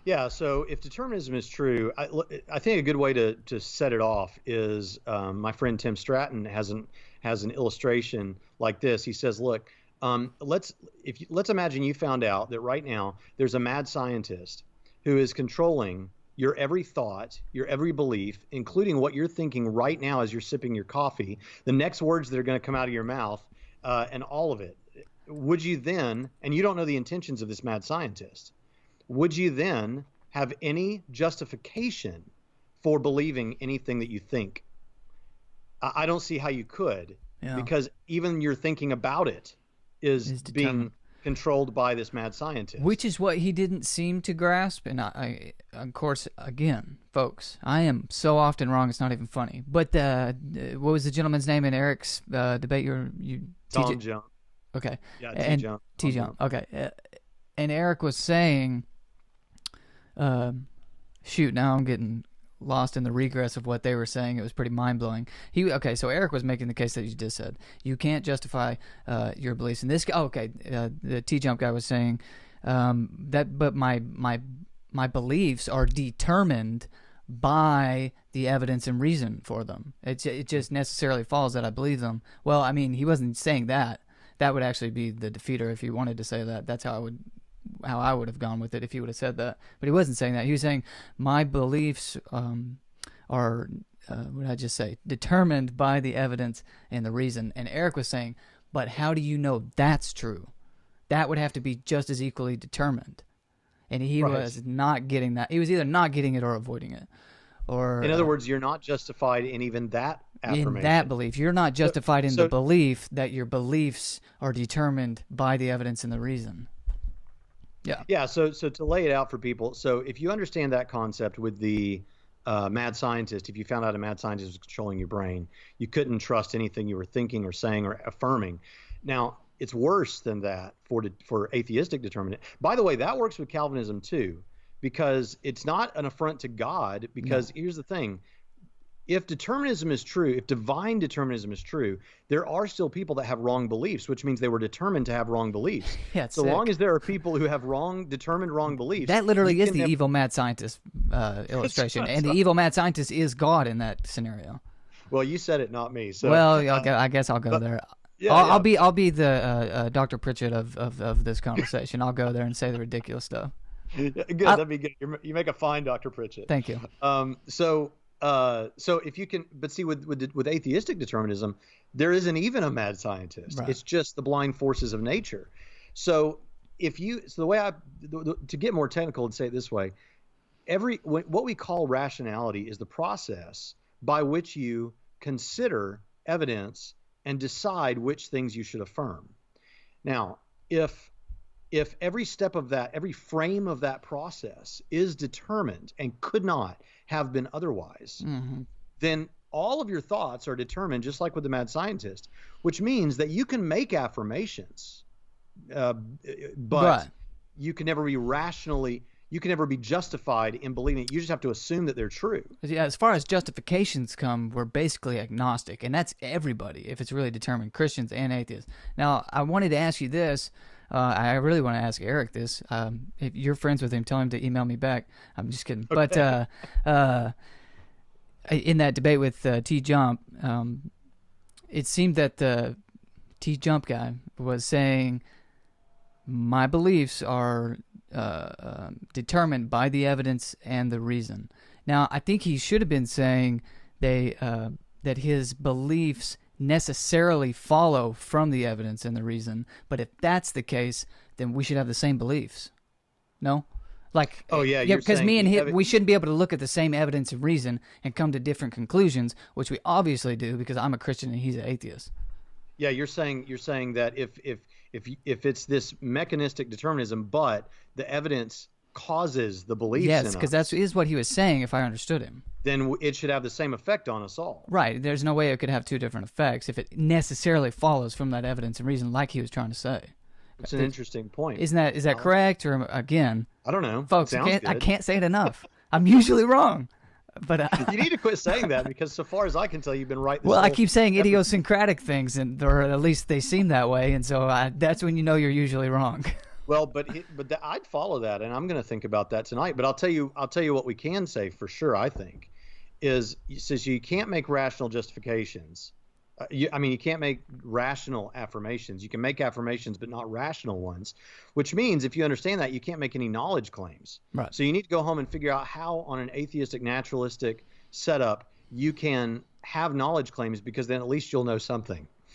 Yeah, so if determinism is true, I think a good way to set it off is my friend Tim Stratton has an illustration like this. He says, "Look, let's imagine you found out that right now there's a mad scientist who is controlling your every thought, your every belief, including what you're thinking right now as you're sipping your coffee, the next words that are going to come out of your mouth, and all of it. Would you then, and you don't know the intentions of this mad scientist, would you then have any justification for believing anything that you think? I don't see how you could, because even your thinking about it is being controlled by this mad scientist. Which is what he didn't seem to grasp. And I of course, again, folks, I am so often wrong, it's not even funny. But what was the gentleman's name in Eric's debate? Tom Jump. Okay. Yeah, T-Jump. T-Jump. Okay. And Eric was saying, shoot, now I'm getting lost in the regress of what they were saying. It was pretty mind-blowing. So Eric was making the case that you just said. You can't justify your beliefs. And this guy, the T-Jump guy was saying but my beliefs are determined by the evidence and reason for them. It just necessarily follows that I believe them. Well, I mean, he wasn't saying that. That would actually be the defeater if he wanted to say that. That's how I would have gone with it if he would have said that. But he wasn't saying that. He was saying my beliefs are, what did I just say, determined by the evidence and the reason. And Eric was saying, but how do you know that's true? That would have to be just as equally determined. And he was not getting that. He was either not getting it or avoiding it. Or in other words, you're not justified in even that affirmation. In that belief. You're not justified in the belief that your beliefs are determined by the evidence and the reason. Yeah. Yeah. So to lay it out for people, so if you understand that concept with the mad scientist, if you found out a mad scientist was controlling your brain, you couldn't trust anything you were thinking or saying or affirming. Now, it's worse than that for atheistic determinism. By the way, that works with Calvinism too, because it's not an affront to God. Because here's the thing. If determinism is true, if divine determinism is true, there are still people that have wrong beliefs, which means they were determined to have wrong beliefs. Yeah, so long as there are people who have determined wrong beliefs. That literally is the evil mad scientist illustration. And the evil mad scientist is God in that scenario. Well, you said it, not me. So, well, I guess I'll go there. I'll be the Dr. Pritchett of this conversation. I'll go there and say the ridiculous stuff. Good, that'd be good. You make a fine Dr. Pritchett. Thank you. So if you can, but see, with atheistic determinism, there isn't even a mad scientist. Right. It's just the blind forces of nature. So the way to get more technical and say it this way, what we call rationality is the process by which you consider evidence and decide which things you should affirm. Now, if every step of that, every frame of that process is determined and could not have been otherwise, then all of your thoughts are determined, just like with the mad scientist, which means that you can make affirmations, but you can never be justified in believing it. You just have to assume that they're true. Yeah, as far as justifications come, we're basically agnostic, and that's everybody, if it's really determined, Christians and atheists. Now, I wanted to ask you this. I really want to ask Eric this. If you're friends with him, tell him to email me back. I'm just kidding. Okay. But in that debate with T-Jump, it seemed that the T-Jump guy was saying, my beliefs are determined by the evidence and the reason. Now, I think he should have been saying that his beliefs necessarily follow from the evidence and the reason. But if that's the case, then we should have the same beliefs. No? Like, because me and him, we shouldn't be able to look at the same evidence and reason and come to different conclusions, which we obviously do because I'm a Christian and he's an atheist. Yeah, you're saying that if it's this mechanistic determinism, but the evidence causes the beliefs. Yes, because that is what he was saying, if I understood him. Then it should have the same effect on us all. Right. There's no way it could have two different effects if it necessarily follows from that evidence and reason, like he was trying to say. It's an interesting point. Is that correct? Or again, I don't know, folks. I can't say it enough. I'm usually wrong. But you need to quit saying that because, so far as I can tell, you've been right. Well, I keep saying idiosyncratic things, or at least they seem that way, and so that's when you know you're usually wrong. Well, I'd follow that, and I'm going to think about that tonight. But I'll tell you what we can say for sure. I think is says you can't make rational justifications. I mean, you can't make rational affirmations. You can make affirmations, but not rational ones, which means if you understand that, you can't make any knowledge claims. Right. So you need to go home and figure out how, on an atheistic, naturalistic setup, you can have knowledge claims, because then at least you'll know something.